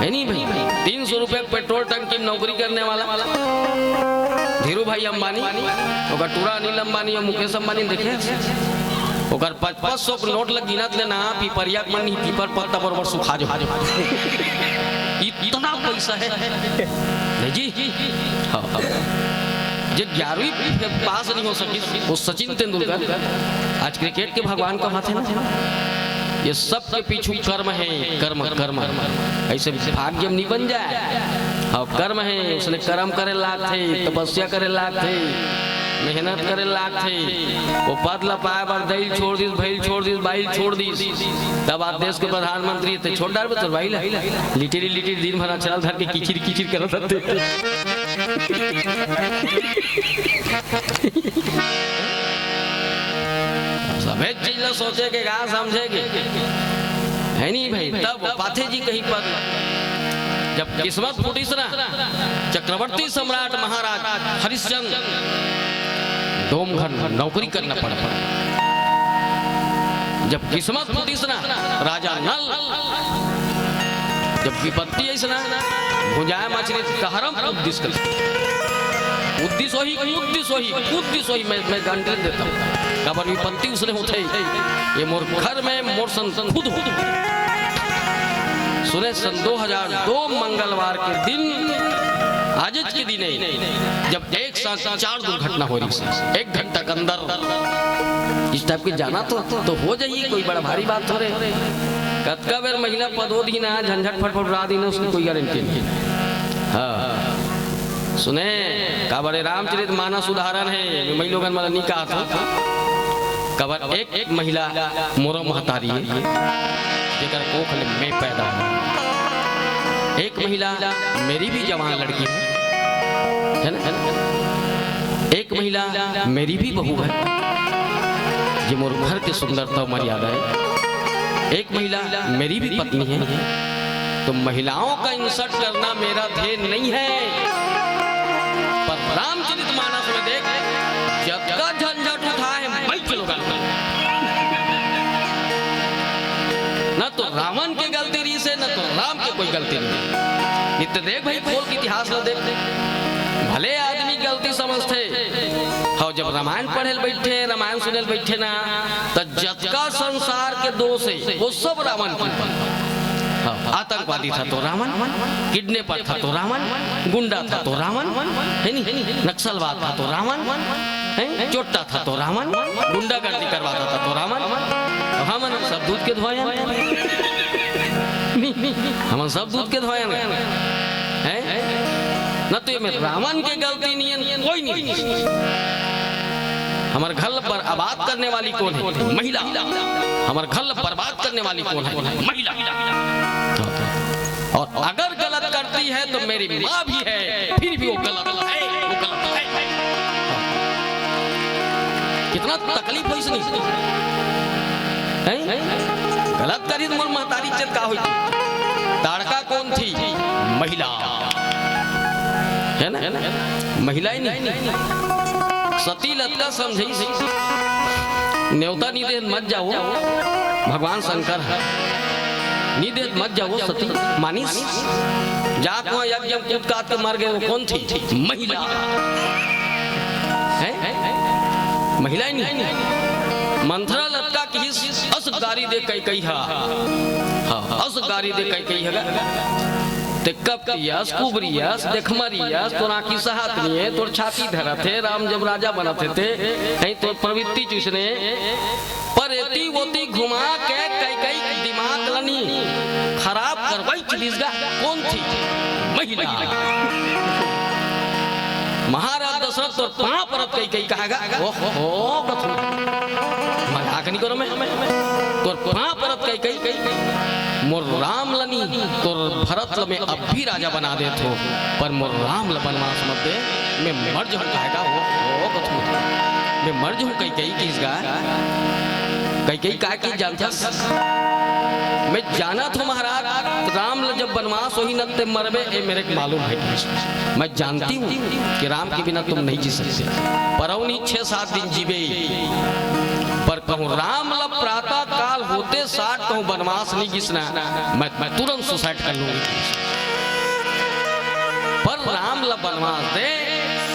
है नहीं भाई। 300 रुपए पेट्रोल टंकी में नौकरी करने वाला धीरू भाई अंबानी, टूरा अनिल अंबानी और मुकेश अंबानी देखे 500 नोट लग गिनत लेना पीपरिया मन पीपर पत्ता बरबर सुखा जो इतना पैसा है नहीं जी। जो 11वीं पास नहीं हो सकी वो सचिन तेंदुलकर आज क्रिकेट के भगवान का हाथ है ना। ये सब के पीछे कर्म है, कर्म कर्म ऐसे भाग्य नहीं बन जाए। हाँ कर्म है, उसने कर्म करे लाग थे, तपस्या करे लाग थे, मेहनत करे लाग थे, वो पद लपाए बार दही छोड़ दी, भैल छोड़ दी, बाइल छोड़ दी, तब आप देश के प्रधानमंत्री थे। छोड़ डाल तो भाई लिटिरी लिटिरी दिन भर चल धर के किचिर किचिर कर सकते सभी चीज सोचे के गा समझेगे है नहीं भाई। तब पाथे जी कहीं पर जब किस्मत फूटी ना चक्रवर्ती सम्राट महाराज हरिश्चंद्र डोम घर नौकरी करना पड़ा। जब किस्मत फूटी ना राजा नल जब विपत्ति ऐसा ना भुजाया मछली कहरम उद्देश्य मैं गारंटी देता हूँ कबर विपत्ति उसने होते ये मोर घर में मोर सन खुद हो सुने सन 2002 मंगलवार के दिन आज के दिन जब एक साथ 4 दुर्घटना हो रही है 1 घंटा के अंदर इस टाइप के जाना तो हो जाइए कोई बड़ा भारी बात हो रहे। कतका बेर महिला पदोधी ना झंझट फटफट रा दी उसकी कोई गारंटी नहीं। हाँ सुने का बड़े रामचरित मानस उदाहरण है मैं लोगन वाला नहीं कहा था कबर एक महिला मोरो महतारी है जेकर कोख में पैदा हुआ। एक महिला मेरी भी जवान लड़की है ना। एक महिला मेरी भी बहू है जो मोर घर के सुंदरता मर्यादा है। एक महिला मेरी भी पत्नी है। तो महिलाओं का इंसल्ट करना मेरा ध्येय नहीं है, पर रामचरितमानस में देख जब का झंझट उठा है मैं चलूंगा न तो रावण की गलती रही से न तो राम की कोई गलती नहीं। नित्य देख भाई खोल के इतिहास न देख भले आदमी गलती समझते हाँ जब रामायण पढ़े बैठे रामायण सुने बैठे ना तो जतका संसार के दोष है वो सब रावण की। आतंकवादी था तो रावण, किडनैपर था तो रावण, गुंडा था तो रावण है नहीं, नक्सलवाद था तो रावण, चोट्टा था तो रावण, गुंडागर्दी करवाता था तो रावण। हम सब दूध के धोया हम सब दूध के धोया न तो ये में रावण की गलती नहीं है कोई नहीं। हमारे घर पर आबाद करने वाली कौन है? महिला। हमारे घर बर्बाद करने वाली कौन है? महिला। और अगर गलत करती है तो मेरी माँ भी है फिर भी वो गलत है, वो गलत है। कितना तकलीफ हुई इसने गलत करी तो मोर महतारी इज्जत का हुई। ताड़का कौन थी? महिला है ना, महिला ही नहीं। सती लता समझी न्योता नहीं दे मत जाओ भगवान शंकर है नहीं दे मत जाओ सती मानिस जात वहां यज्ञ कूद काट के मर गए। वो कौन थी? महिला है, महिला ही नहीं। मंथरा लता की असगारी दे कई हा असगारी दे कई है कुबरियस देखमरियस तोरा की सहात नहीं है तोर छाती धरा थे राम जब राजा बनाते थे कहीं तो प्रवृत्ति चूसने पर एती वोती घुमा के कई दिमाग लनी खराब करवाई चिलीसगा कौन थी? महिला। महाराज दशरथ तो पांव परत कई कहागा ओहो मजाक नहीं करो मैं तोर पांव परत कई मोर राम लनी तोर भरत में अब भी राजा बना दे थो पर मोर राम बनवास मत दे मैं मर जाऊं कहेगा वो कथू मैं मर जाऊं कई किसगा कई का की जानता मैं जाना था महाराज राम जब बनवास वही नते मरबे ए मेरे को मालूम है। मैं जानती हूँ कि राम के बिना तुम नहीं जी सकते परौनी 6-7 दिन जीवे पर कहूँ राम लब प्रातः काल होते 60 कहूँ बनवास नहीं घिसना मैं तुरंत सुसाइड कर लूंगी। पर राम ला बनवास दे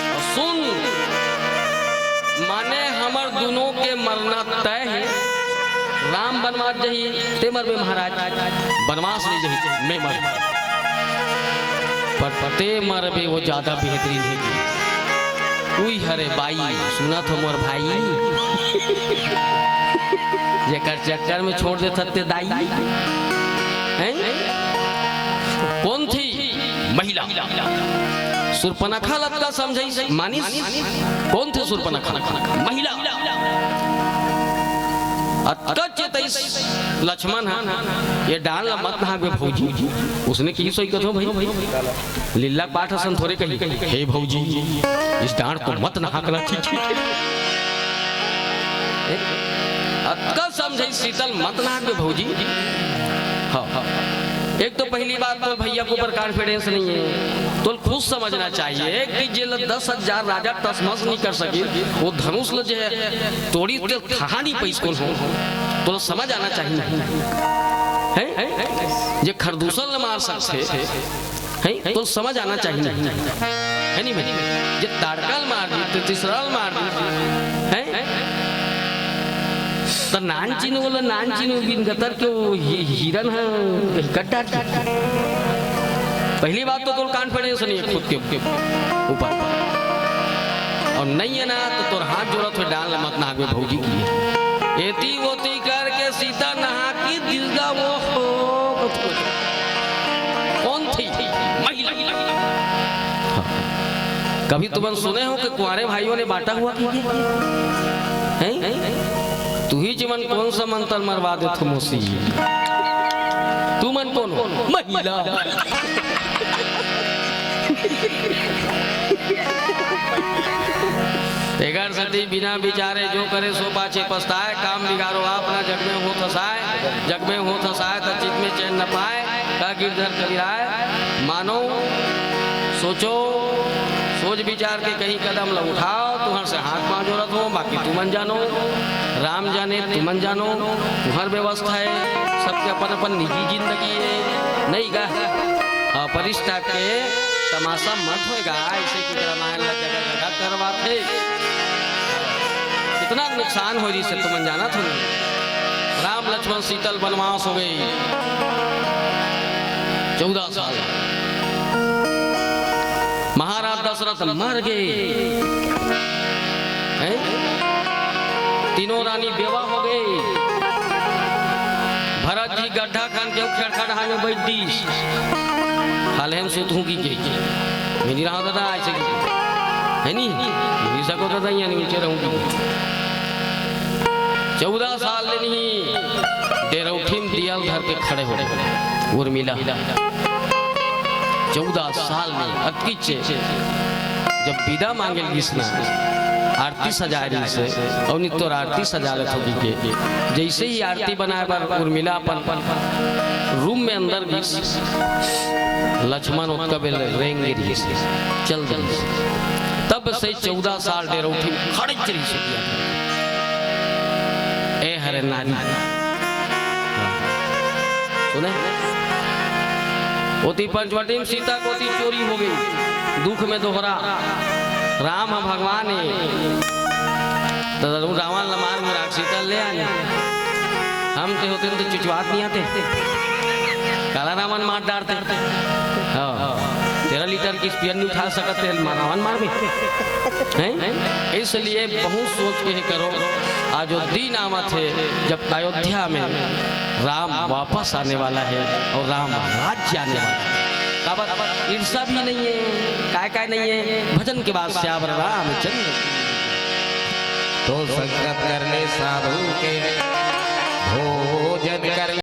और सुन, माने हमर दोनों के मरना तय है। राम बनवास जही ते मरबे महाराज, बनवास नहीं जही मैं मर, पर ते मरबे वो ज्यादा बेहतरीन है। उई हरे बाई सुना तो मोर भाई, जेकर चक्कर में छोड़ दे थते दाई हैं। कौन थी महिला? सुर्पनखा लत्ता समझाई मानिस। कौन थे सुर्पनखा? महिला। लक्ष्मण ये डाल मत नहा भौजी, उसने की सोई कथो भाई लीला पाठ हसन थोड़े कही, हे भौजी इस डांड को मत नहा कला। ठीक समझे शीतल मत नहा भौजी। हाँ एक तो पहली बात तो भैया को ऊपर कॉन्फिडेंस नहीं है, तो खुद समझना चाहिए कि जे 10,000 राजा तसमस नहीं कर सके, वो धनुष जो है तोड़ी कहानी पैस कौन हो, तो समझ आना चाहिए है जे खरदूसल मार सकते है, तो समझ आना चाहिए है नहीं भाई। जे ताड़कल मार दी तो तीसरा मार दी है, तो नानचीन बोला नानचीन बिन गतर के वो हिरन है गड्ढा। पहली बात तो कॉन्फिडेंस नहीं है खुद के ऊपर, और नहीं है ना तो तोर हाथ जोड़ा तो डाल मत नहा भौजी की। एती वोती करके सीता नहा की दिलगा वो हो। कौन थी? महिला। कभी तुम सुने हो कि कुंवारे भाइयों ने बांटा हुआ है? तू ही जीवन कौन सा मंत्र मरवा दे तुम उसी, तू मन कौन हो? महिला। एगर सती बिना विचारे जो करे सो पाछे पछताए, काम बिगाड़ो अपना जग में हो थसाए, जग में हो थसाए तो चित में चैन न पाए। का गिरधर कबीराए मानो सोचो, सोच विचार के कहीं कदम ल उठाओ, तुम्हार से हाथ पांव जोड़त हो, बाकी तू मन जानो, राम जाने तू मन जानो, तुम्हार व्यवस्था है, सबके अपन अपन निजी जिंदगी है नहीं गा। अपरिष्टा के तमाशा मत होएगा, ऐसे की रामायण जगह जगह करवाते, इतना नुकसान हो रही से तुम जाना था। राम लक्ष्मण सीतल बनवास हो गई 14 साल। महाराज दशरथ मर गए, तीनों रानी बेवा हो गई। भरत जी गड्ढा खान के खड़खड़ा में बैठ दी, हाल हम से तू की मेरी रहा दादा ऐसे है नहीं मेरी सको दादा यहाँ नीचे रहूंगी। 14 साल नहीं डेरौठी में दिया धर के खड़े हो उर्मिला। 14 साल में अटकीचे जब विदा मांगे किसना आरती सजा रही से और नित्य आरती सजा ले थोड़ी के, जैसे ही आरती बनाए पर उर्मिला अपन रूम में अंदर भी लक्ष्मण उसका बेल रेंगे रही से चल गई। तब से 14 साल डेरौठी खड़े चली से दिया ए हरे नारी सुने ओती पंचवटी में सीता को चोरी हो गई, दुख में दोहरा राम भगवान है तो रावण लमार में सीता ले आने, हम ते होते तो चिचवात नहीं आते, काला रावण मार डालते। हाँ 13 लीटर की स्पीड नहीं उठा सकते रावण मार में हैं। इसलिए बहुत सोच के करो। आज वो दिन आवा थे जब अयोध्या में राम वापस आने वाला है और राम राज्य आने वाला है। ईर्षा भी नहीं है, काय नहीं है। भजन के बाद श्यावर रामचंद्र तो संगत करने साधु के भोजन कर